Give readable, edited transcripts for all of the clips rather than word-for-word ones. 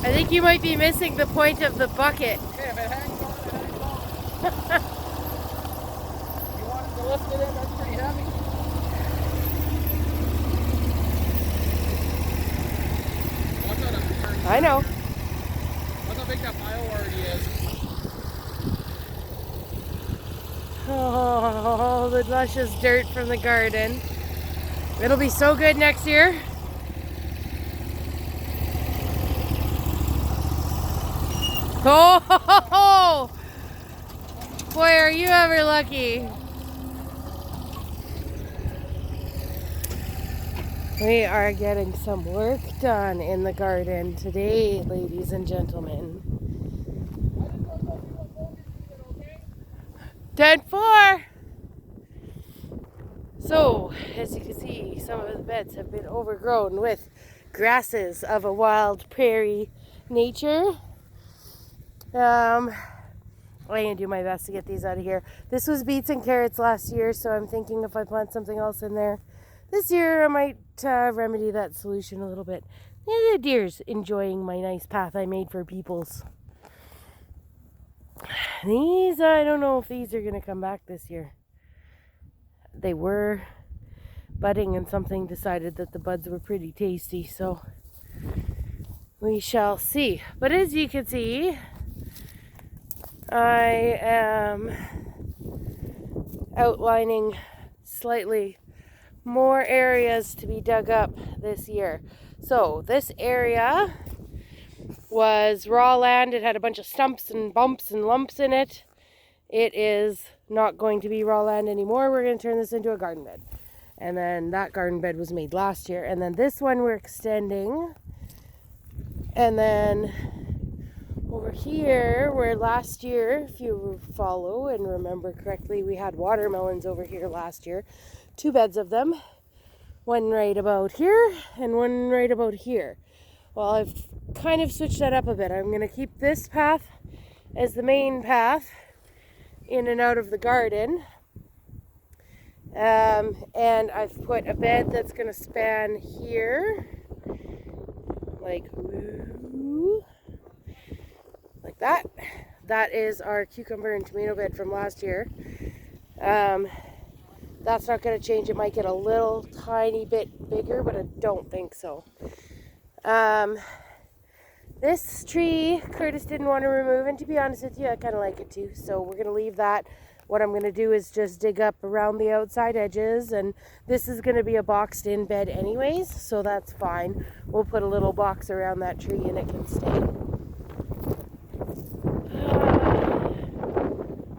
I think you might be missing the point of the bucket. Okay, if it hangs on, it hangs on. You wanted to lift it in, that's pretty heavy. Watch out, I'm turning. I know. Look how big that pile already is. Oh, the luscious dirt from the garden. It'll be so good next year. Oh, boy, are you ever lucky. We are getting some work done in the garden today, ladies and gentlemen. 10-4. So, as you can see, some of the beds have been overgrown with grasses of a wild prairie nature. I'm going to do my best to get these out of here. This was beets and carrots last year, so I'm thinking if I plant something else in there this year, I might remedy that solution a little bit. Yeah, the deer's enjoying my nice path I made for peoples. These, I don't know if these are going to come back this year. They were budding and something decided that the buds were pretty tasty, so we shall see. But as you can see, I am outlining slightly more areas to be dug up this year. So this area was raw land. It had a bunch of stumps and bumps and lumps in it. It is not going to be raw land anymore. We're going to turn this into a garden bed. And then that garden bed was made last year. And then this one we're extending. And then over here, where last year, if you follow and remember correctly, we had watermelons over here last year. 2 beds of them. One right about here and one right about here. Well, I've kind of switched that up a bit. I'm going to keep this path as the main path in and out of the garden. And I've put a bed that's going to span here. Like that. That is our cucumber and tomato bed from last year. That's not going to change. It might get a little tiny bit bigger, but I don't think so. This tree, Curtis didn't want to remove, and to be honest with you, I kind of like it too. So we're going to leave that. What I'm going to do is just dig up around the outside edges, and this is going to be a boxed in bed anyways, so that's fine. We'll put a little box around that tree and it can stay.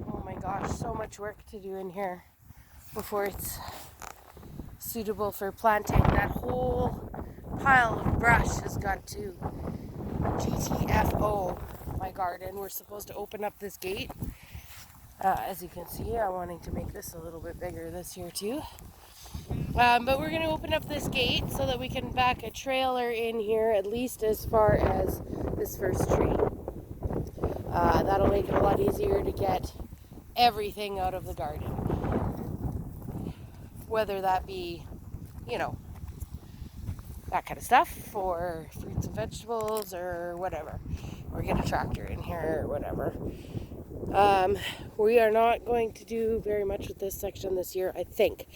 Oh my gosh, so much work to do in here before it's suitable for planting. That whole pile of brush has got to GTFO my garden. We're supposed to open up this gate. As you can see, I'm wanting to make this a little bit bigger this year too. But we're going to open up this gate so that we can back a trailer in here, at least as far as this first tree. That'll make it a lot easier to get everything out of the garden. Whether that be, that kind of stuff, or fruits and vegetables, or whatever. Or get a tractor in here, or whatever. We are not going to do very much with this section this year, I think,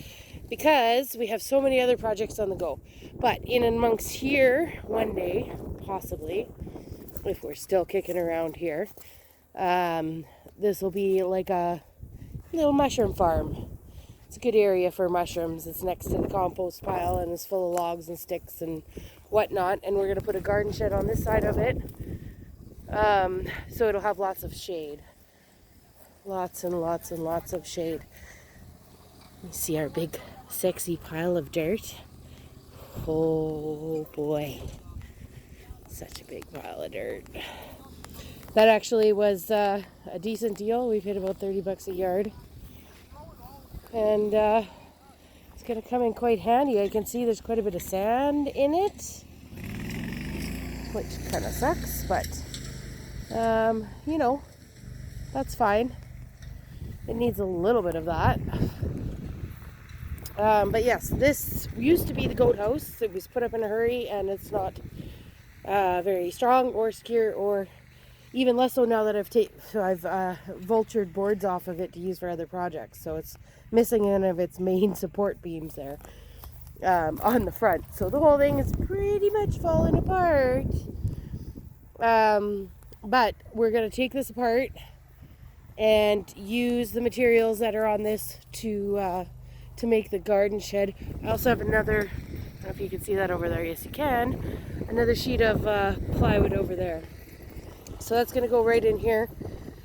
because we have so many other projects on the go. But in amongst here, one day, possibly, if we're still kicking around here, this will be like a little mushroom farm. It's a good area for mushrooms. It's next to the compost pile and it's full of logs and sticks and whatnot. And we're going to put a garden shed on this side of it, so it'll have lots of shade. Lots and lots and lots of shade. You see our big sexy pile of dirt? Oh boy. Such a big pile of dirt. That actually was a decent deal. We've hit about $30 a yard. And it's going to come in quite handy. I can see there's quite a bit of sand in it, which kind of sucks, but that's fine. It needs a little bit of that. But yes, this used to be the goat house. It was put up in a hurry and it's not very strong or secure, or even less so now that I've vultured boards off of it to use for other projects. So it's missing one of its main support beams there on the front. So the whole thing is pretty much falling apart. But we're going to take this apart and use the materials that are on this to make the garden shed. I also have another, I don't know if you can see that over there. Yes, you can. Another sheet of plywood over there. So that's going to go right in here.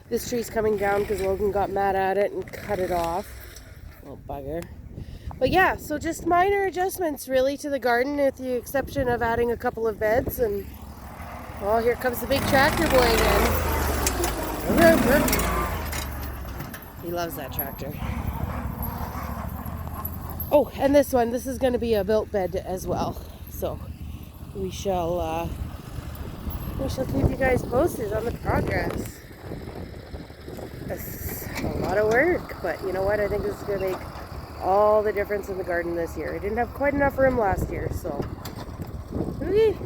This tree's coming down because Logan got mad at it and cut it off. Little bugger. But yeah, so just minor adjustments really to the garden, with the exception of adding a couple of beds. And well, here comes the big tractor boy again. He loves that tractor. Oh, and this is going to be a built bed as well. So we shall keep you guys posted on the progress. It's a lot of work, but you know what? I think this is going to make all the difference in the garden this year. I didn't have quite enough room last year, so. Okay.